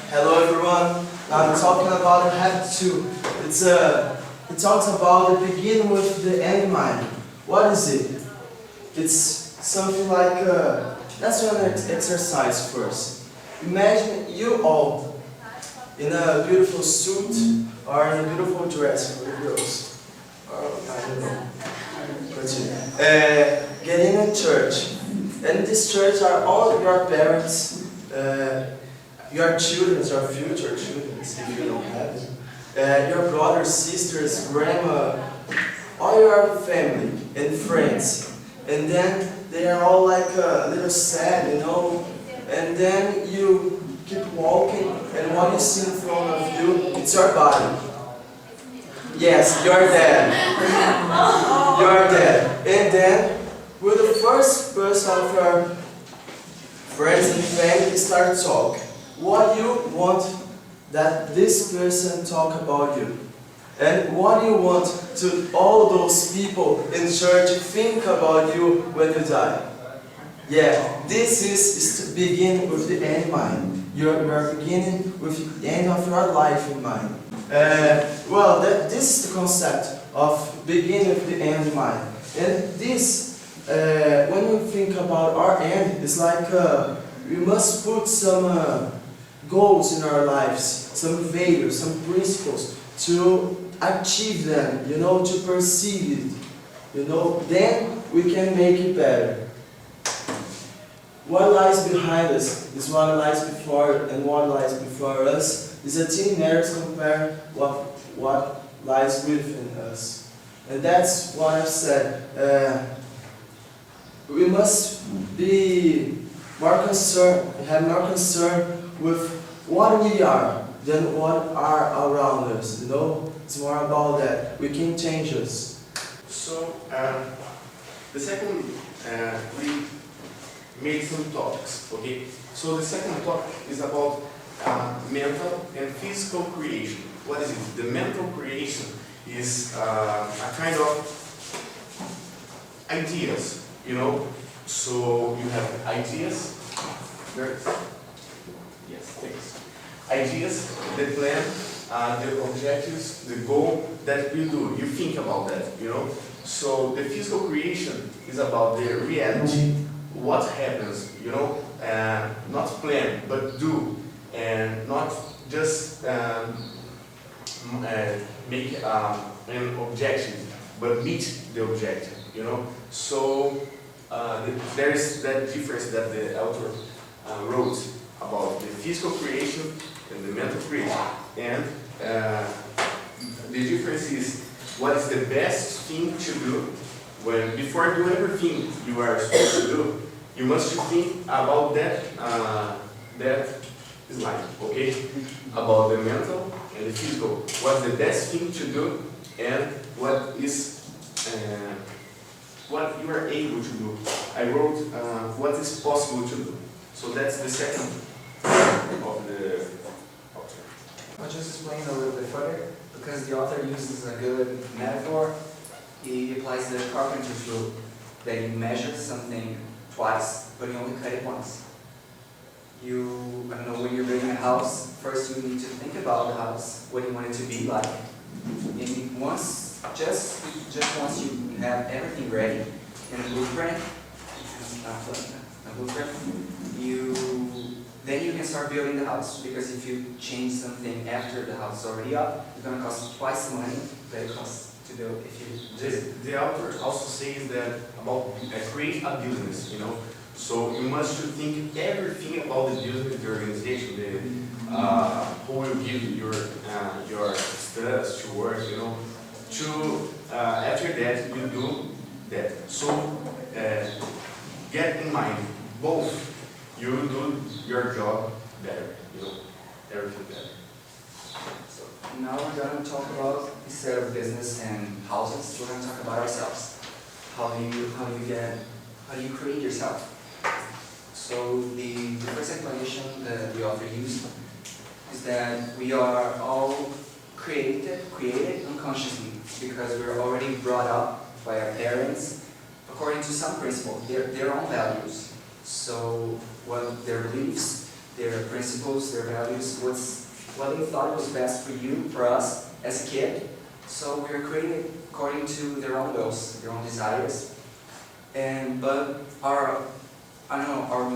Hello everyone. Now I'm talking about habit 2. It talks about the beginning with the end in mind. What is it? It's something like let's do an exercise first. Imagine you all in a beautiful suit or in a beautiful dress for the girls. I don't know. Get in a church. And this church are all your parents, your children, your future children, if you don't have it, your brothers, sisters, grandma, all your family and friends. And then they are all like a little sad, you know. And then you keep walking, and what you see in front of you, it's your body. Yes, you're dead. You're dead. And then, with the first person of your friends and family start talking, what you want that this person talk about you? And what do you want to all those people in church think about you when you die? Yeah, this is to begin with the end in mind. You're beginning with the end of your life in mind. This is the concept of beginning with the end in mind. And this, when we think about our end, it's like we must put some goals in our lives, some values, some principles to achieve them, you know, to perceive it, you know, then we can make it better. What lies behind us is what lies before, and what lies before us is a thin narrative compare what lies within us. And that's what I've said. We must be more concerned, have more concern with what we are than what are around us, you know? It's more about that. We can change us. So, the second, we made some topics, okay? So the second topic is about mental and physical creation. What is it? The mental creation is a kind of ideas, you know? So you have ideas, yes, thanks. Ideas, the plan, the objectives, the goal that we do. You think about that, you know? So the physical creation is about the reality, what happens, you know? Not plan, but do, and not just make an objective, but meet the objective, you know? So there is that difference that the author wrote about the physical creation and the mental creation. And the difference is what is the best thing to do when, before doing everything you are supposed to do, you must think about that slide, okay? About the mental and the physical. What's the best thing to do and what is what you are able to do. I wrote what is possible to do. So that's the second of the author. I'll just explain a little bit further, because the author uses a good metaphor. He applies the carpenter's rule, that you measure something twice, but you only cut it once. I don't know, when you're building a house, first you need to think about the house, what you want it to be like. And just once you have everything ready in a blueprint, then you can start building the house. Because if you change something after the house is already up, it's going to cost twice the money that it costs to build if you The author also says that about create a business, you know. So you must think everything about the business, the organization, who will give you your stuff to work, you know. After that you do that. So get in mind both. You do your job better, you know, everything better. So now we're going to talk about, instead of business and houses, we're going to talk about ourselves. How do you create yourself? So the first explanation that the author used is that we are all created unconsciously, because we're already brought up by our parents according to some principles, their own values. So what their beliefs their principles, their values, what they thought was best for you, for us, as a kid. So we're creating according to their own wills, their own desires. But our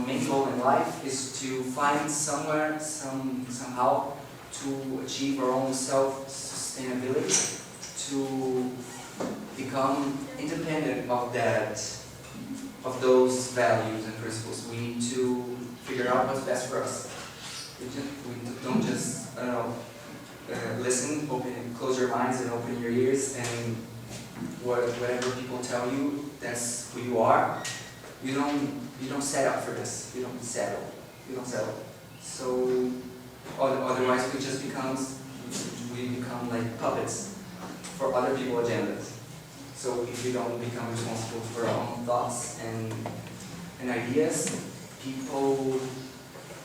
main goal in life is to find somewhere, somehow, to achieve our own self-sustainability, to become independent of those values and principles. We need to figure out what's best for us. We don't just, listen, close your minds and open your ears, and whatever people tell you, that's who you are. You don't set up for this. You don't settle. So otherwise we become like puppets for other people's agendas. So if we don't become responsible for our own thoughts and ideas, people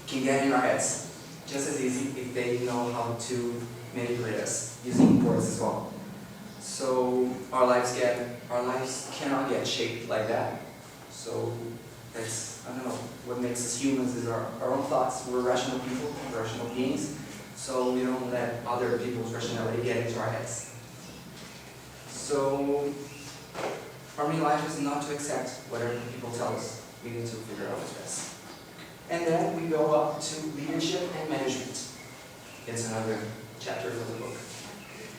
can get in our heads just as easy if they know how to manipulate us using words as well. So our lives cannot get shaped like that. So that's, what makes us humans is our own thoughts. We're rational people, rational beings, so we don't let other people's rationality get into our heads. So our main life is not to accept whatever people tell us. We need to figure out what's best. And then we go up to leadership and management. It's another chapter of the book.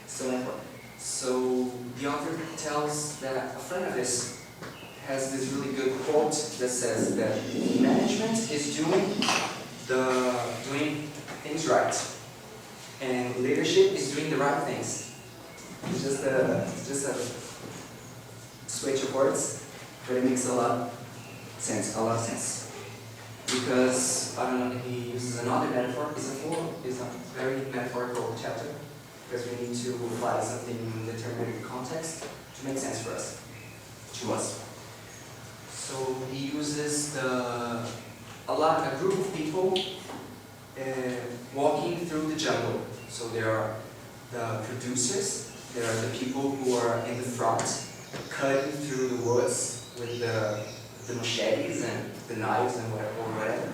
So important. So the author tells that a friend of his has this really good quote that says that management is doing things right, and leadership is doing the right things. It's just a switch of words, but it makes a lot of sense. Because he uses another metaphor. It's a very metaphorical chapter, because we need to apply something in a determined context to make sense for us, to us. So he uses a group of people walking through the jungle. So there are the producers, there are the people who are in the front, cutting through the woods with the machetes and the knives and whatever.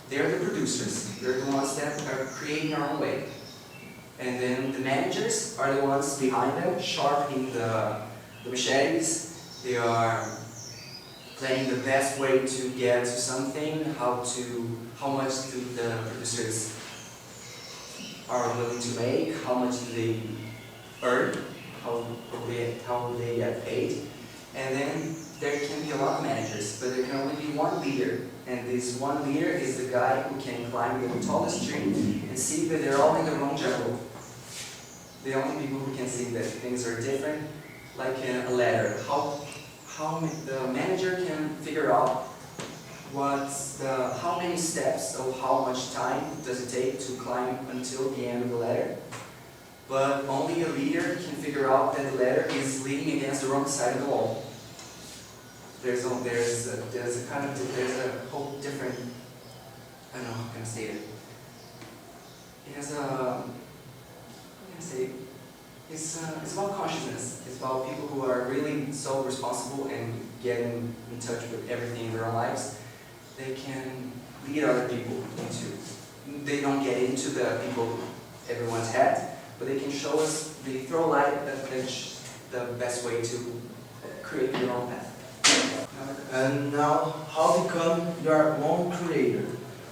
They're the producers. They're the ones that are creating our own way. And then the managers are the ones behind them, sharpening the machetes. They are planning the best way to get to something, how much do the producers are willing to make, how much do they earn, how they get paid. And then there can be a lot of managers, but there can only be one leader. And this one leader is the guy who can climb the tallest tree and see that they're all in the wrong jungle. The only people who can see that things are different, like a ladder. How the manager can figure out how many steps or how much time does it take to climb until the end of the ladder. But only a leader can figure out that the ladder is leaning against the wrong side of the wall. There's a whole different, I don't know how can I say it. It has it's about consciousness. It's about people who are really so responsible and getting in touch with everything in their own lives. They can lead other people they don't get into the people everyone's head, but they can show us, they throw light at the best way to create your own path. And now, how become your own creator?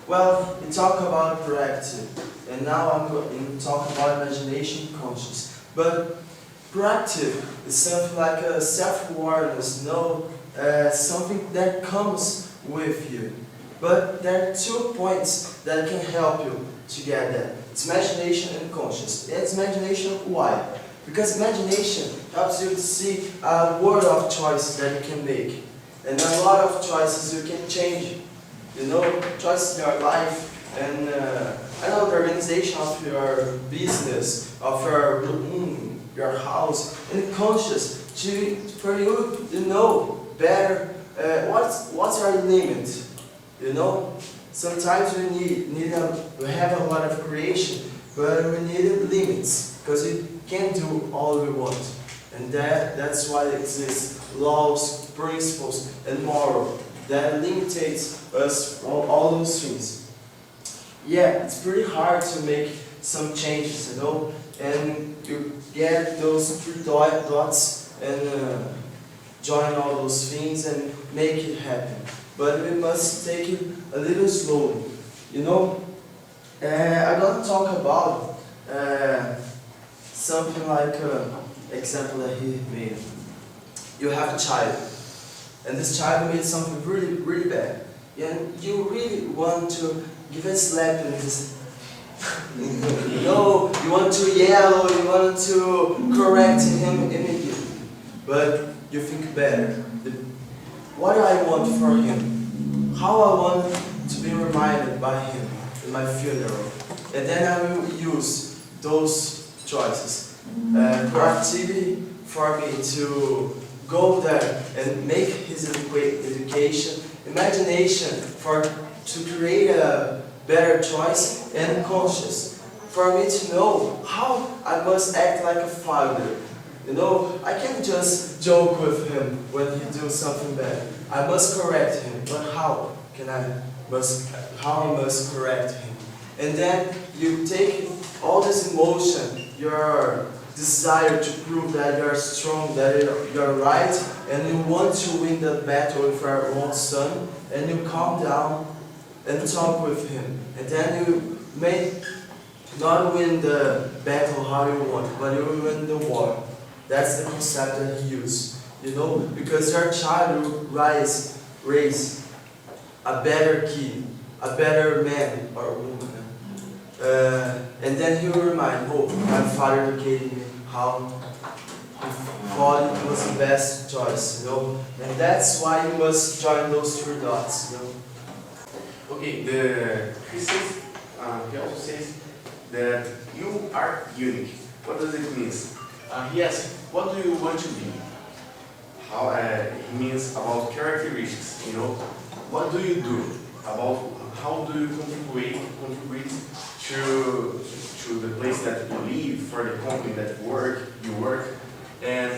Well, we talk about proactive, and now I'm going to talk about imagination conscious. But proactive is something like a self-awareness, something that comes with you. But there are 2 points that can help you to get that. It's imagination and conscious. It's imagination, why? Because imagination helps you to see a world of choices that you can make. And a lot of choices you can change. Choices in your life, and the organization of your business, of your house, and conscious for you to know better what's our limit. Sometimes we have a lot of creation, but we need limits because we can't do all we want, and that's why it exists laws, principles, and moral that limitates us from all those things. yeah, it's pretty hard to make some changes, you know, and you get those three dots and join all those things and make it happen. But we must take it a little slowly, you know. I'm gonna talk about something like example that he made. You have a child, and this child made something really, really bad, and you really want to give a slap in his. You know, you want to yell, you want to correct him immediately, but you think better. What I want for him, how I want to be reminded by him in my funeral, and then I will use those choices. Proactivity for me to go there and make his education, imagination to create a better choice, and conscious for me to know how I must act like a father. You know, I can't just joke with him when he does something bad. I must correct him, but how I must correct him? And then you take all this emotion, your desire to prove that you're strong, that you're right, and you want to win the battle with your own son, and you calm down and talk with him. And then you may not win the battle how you want, but you will win the war. That's the concept that he used. You know, because your child will raise a better kid, a better man or woman. And then he will remind, oh, my father educated me how he thought it was the best choice, you know. And that's why you must join those three dots, you know. Okay, he also says that you are unique. What does it mean? He asks, what do you want to be? How he means about characteristics, you know. What do you do? About how do you contribute to the place that you live, for the company that you work, and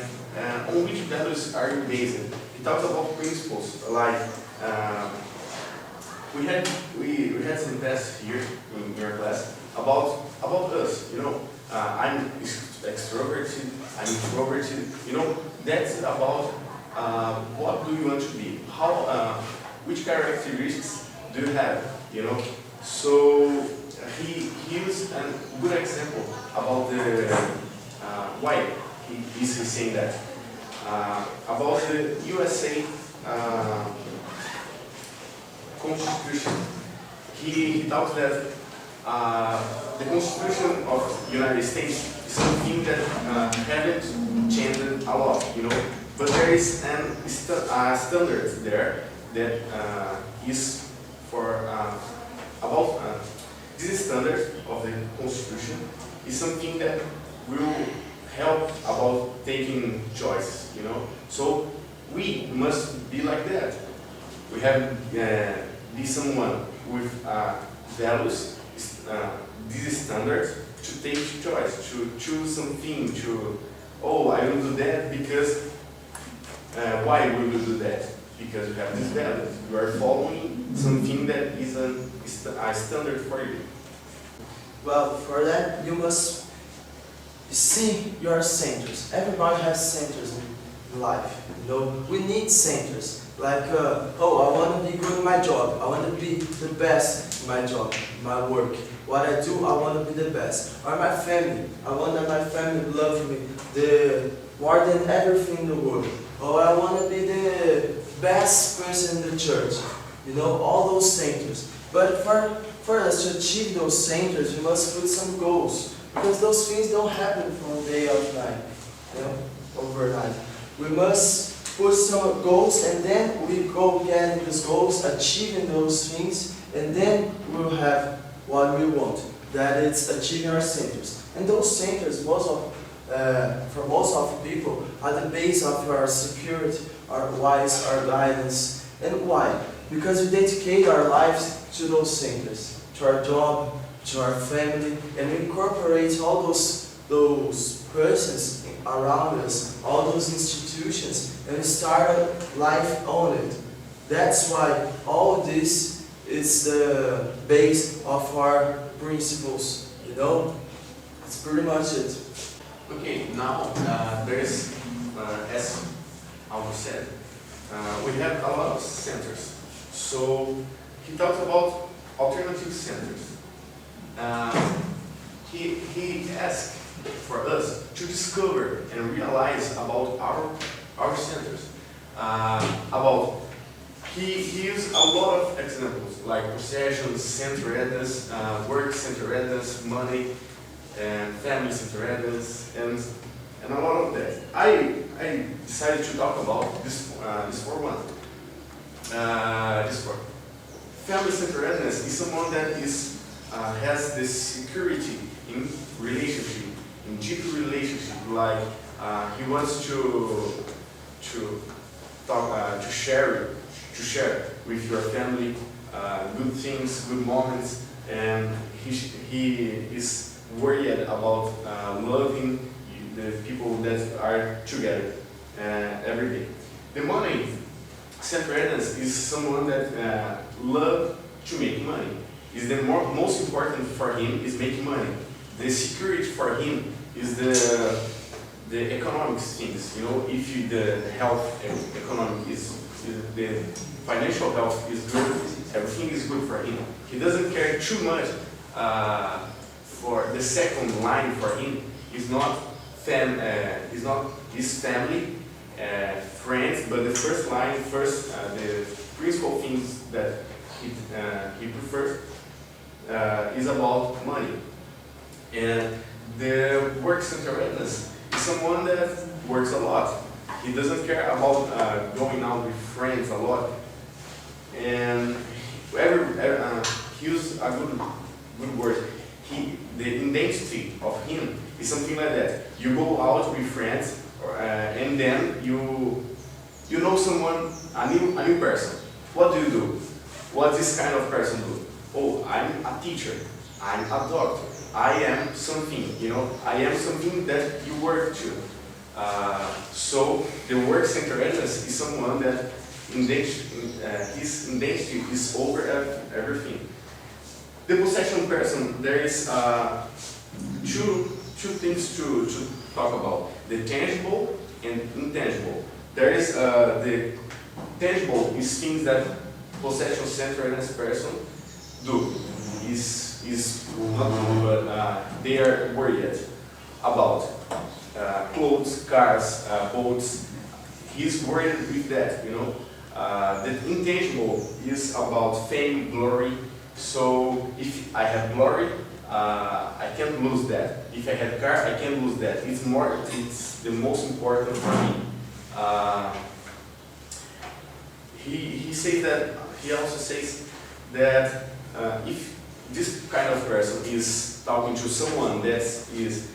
on which values are you based? He talks about principles like we had some tests here in your class about us, you know. I'm extroverted, I'm introverted, you know. That's about what do you want to be? How which characteristics do you have, you know? So he used a good example about the why he is saying that about the USA Constitution. He talks that the Constitution of the United States is something that haven't changed a lot, you know. But there is a standard there that is for about this standard of the Constitution is something that will help about taking choices, you know. So we must be like that. We have be someone with values, this standard to take choice, to choose something, to I will do that because why will you do that? Because you have this value. You are following something that is a standard for you. Well, for that you must see your centers. Everybody has centers in life. You know, we need centers. Like, I want to be good in my job. I want to be the best in my job, my work. What I do, I want to be the best. Or my family. I want that my family love me more than everything in the world. Or I want to be the best person in the church. You know, all those centers. But for us to achieve those centers, we must put some goals. Because those things don't happen from day to night, you know, overnight. We must put some goals, and then we go getting those goals, achieving those things, and then we'll have what we want. That is achieving our centers. And those centers, for most of the people, are the base of our security, our wise, our guidance. And why? Because we dedicate our lives to those centers, to our job, to our family, and we incorporate all those persons around us, all those institutions, and we start a life on it. That's why all this it's the base of our principles, you know? That's pretty much it. Okay, now there's, as Álvaro said, we have a lot of centers. So he talks about alternative centers. He asked for us to discover and realize about our centers. He used a lot of examples like possessions, centeredness, work centeredness, money, and family centeredness, and a lot of that. I decided to talk about this for one. This for family centeredness is someone that has this security in relationship, in deep relationship. Like he wants to talk, to share with your family good things, good moments, and he is worried about loving the people that are together every day. The money centeredness is someone that loves to make money. Is the most important for him is making money. The security for him is the economic things. You know, if the health economic is the financial health is good, everything is good for him. He doesn't care too much for the second line for him. Is not his family, friends, but the first line, the principal things that he prefers is about money. And the work centeredness is someone that works a lot. He doesn't care about going out with friends a lot. And he used a good word. The identity of him is something like that. You go out with friends, and then you know someone, a new person. What do you do? What this kind of person do? Oh, I'm a teacher. I'm a doctor. I am something. You know, I am something that you work to. So the work centeredness is someone that his identity is over everything. The possession person, there is two things to talk about: the tangible and intangible. There is the tangible is things that possession centeredness person do. Is not do, but they are worried about clothes, cars, boats. He's worried with that, you know. The intangible is about fame, glory. So if I have glory, I can't lose that. If I have car, I can't lose that. It's the most important for me. He also says that if this kind of person is talking to someone that is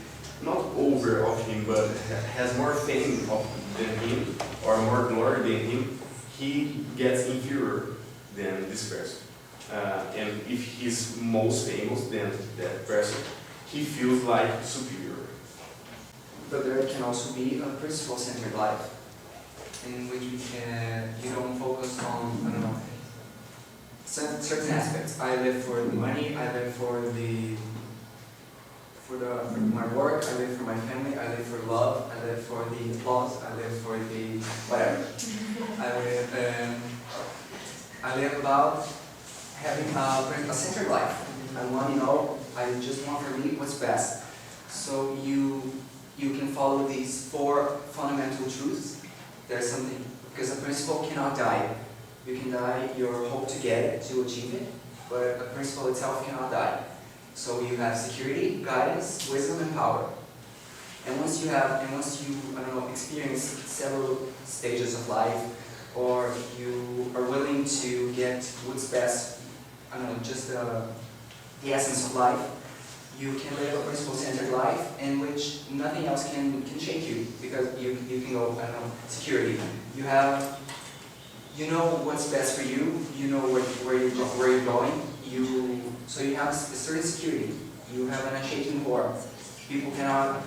not over of him, but has more fame than him, or more glory than him, he gets inferior than this person. And if he's most famous than that person, he feels like superior. But there can also be a principle-centered life, in which you don't focus on, I don't know, certain aspects. I live for the money, I live for my work, I live for my family, I live for love, I live for the applause, I live for the whatever. I live about having a centered life. I want, I just want for me what's best. So you can follow these 4 fundamental truths. There's something, because a principle cannot die. You can die your hope to get it, to achieve it, but a principle itself cannot die. So you have security, guidance, wisdom, and power. And once you, experience several stages of life, or you are willing to get what's best, just the essence of life, you can live a principle-centered life in which nothing else can shake you, because you can go, security. You know what's best for you, you know where you're going, so you have a certain security, you have an unshaking core. People cannot,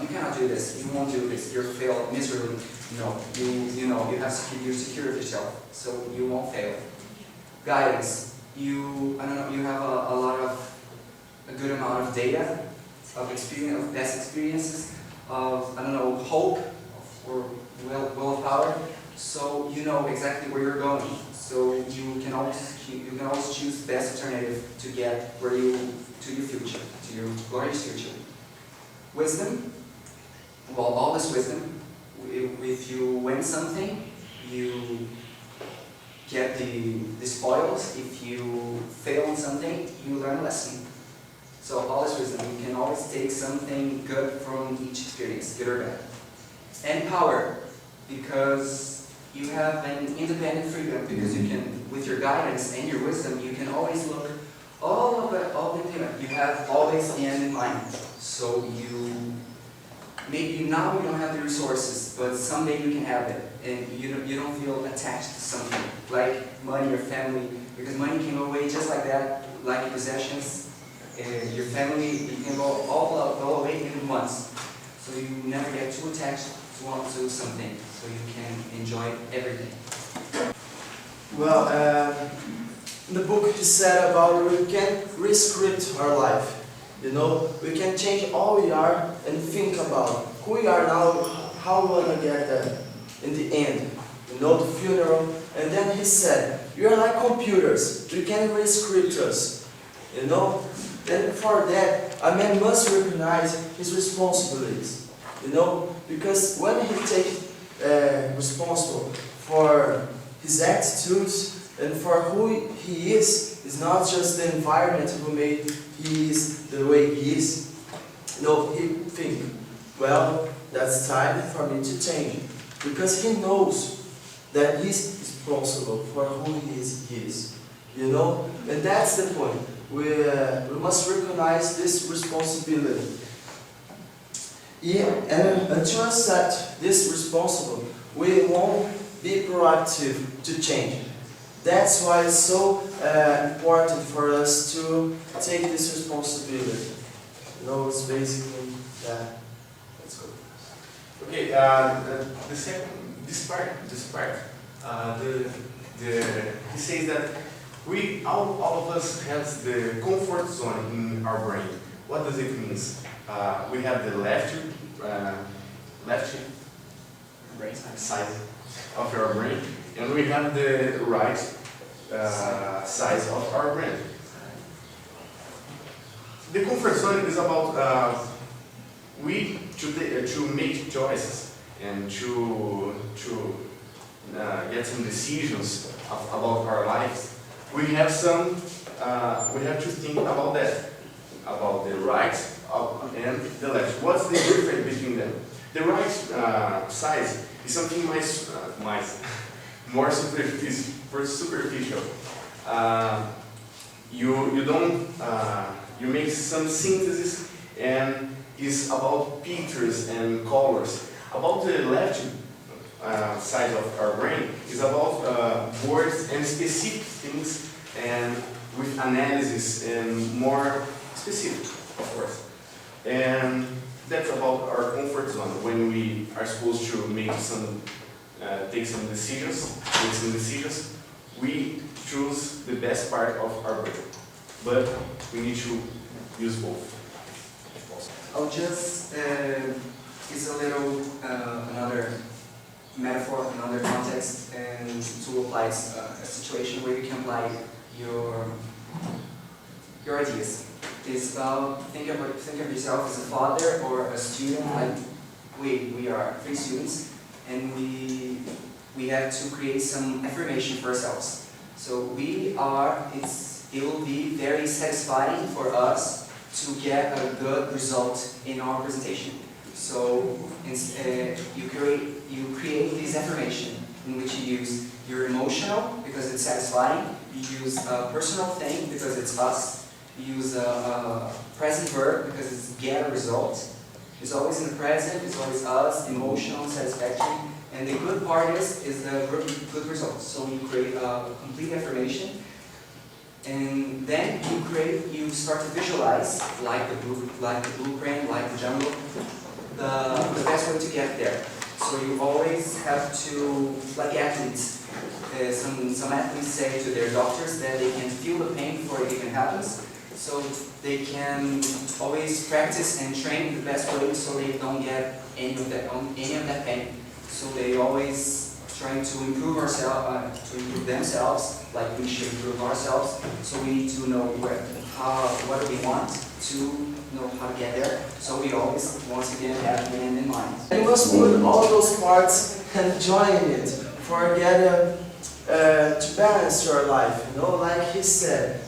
you cannot do this, you won't do this, you'll fail miserably. No, you're secure of yourself, so you won't fail. Guidance. you, I don't know, you have a good amount of data, of experience, of past experiences, of, I don't know, hope, or willpower, so you know exactly where you're going. So you can always choose the best alternative to get to your future, to your glorious future. Wisdom, well, all this wisdom, if you win something, you get the spoils. If you fail in something, you learn a lesson. So all this wisdom, you can always take something good from each experience, good or bad. And power, because you have an independent freedom, because you can, with your guidance and your wisdom, you can always look all the implement. You have always the end in mind. So maybe now you don't have the resources, but someday you can have it, and you don't feel attached to something like money or family, because money can go away just like that, like your possessions. Your family, you can go all away in once. So you never get too attached to something, so you can enjoy everything. Well, in the book he said about we can re-script our life. You know, we can change all we are and think about who we are now, how we want to get there in the end. You know, the funeral. And then he said, you are like computers, you can re-script us. You know? And for that, a man must recognize his responsibilities. You know? Because when he takes responsible for his attitudes and for who he is, it's not just the environment who made he is the way he is. No, he think, well, that's time for me to change. Because he knows that he's responsible for who he is. You know? And that's the point. We must recognize this responsibility. Yeah, and to accept this responsibility, we won't be proactive to change. That's why it's so important for us to take this responsibility. You know, it's basically that. Let's go. Okay, this part, he says that all of us has the comfort zone in our brain. What does it mean? We have the left brain side of our brain, and we have the right side of our brain. The comfort zone is about to make choices and to get some decisions about our lives. We have to think about that, about the right and the left. What's the difference between them? The right side is something more superficial. You make some synthesis, and it's about pictures and colors. About the left side of our brain is about words and specific things, and with analysis and more specific, of course. And that's about our comfort zone, when we are supposed to make take some decisions, we choose the best part of our brain. But we need to use both. I'll just use a little another metaphor, another context, and to apply a situation where you can apply your ideas. It's about think of yourself as a father or a student. Like we are 3 students, and we have to create some affirmation for ourselves. So it will be very satisfying for us to get a good result in our presentation. So you create this affirmation in which you use your emotional, because it's satisfying. You use a personal thing, because it's us. You use a present verb, because it's get a result. It's always in the present, it's always us, emotional, satisfactory. And the good part is the good result. So you create a complete affirmation, and then you start to visualize, like the blueprint, like the jungle, the best way to get there. So you always have to, like athletes, some athletes say to their doctors that they can feel the pain before it even happens, so they can always practice and train the best way so they don't get any of that pain. So they always trying to improve ourselves, to improve themselves, like we should improve ourselves. So we need to know what we want to know how to get there. So we always, once again, have the end in mind. And you must put all those parts and join it for getting to balance your life. You know, like he said,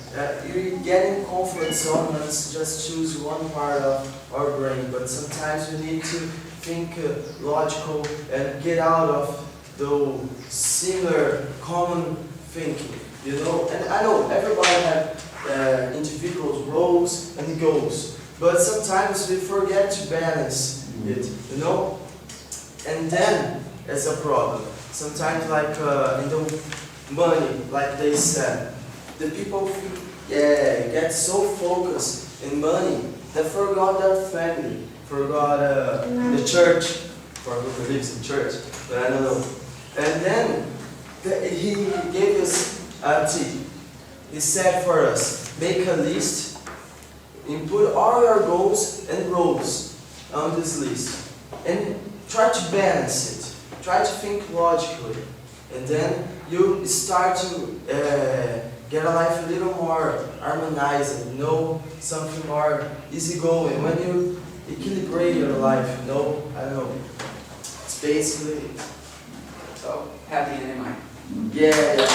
you get in comfort zone and just choose one part of our brain. But sometimes we need to think logical and get out of the similar common thinking. You know, and I know everybody has individual roles and goals, but sometimes we forget to balance it. You know, and then it's a problem. Sometimes, like in the money, like they said, the people get so focused in money that forgot their family, forgot the church, for who believes in church, but I don't know. And then he gave us a tip. He said for us, make a list and put all your goals and roles on this list, and try to balance it. Try to think logically, and then you start to get a life a little more harmonized, you know, something more easygoing. When you equilibrate your life, you know, I don't know. It's basically So have the end in mind. yeah.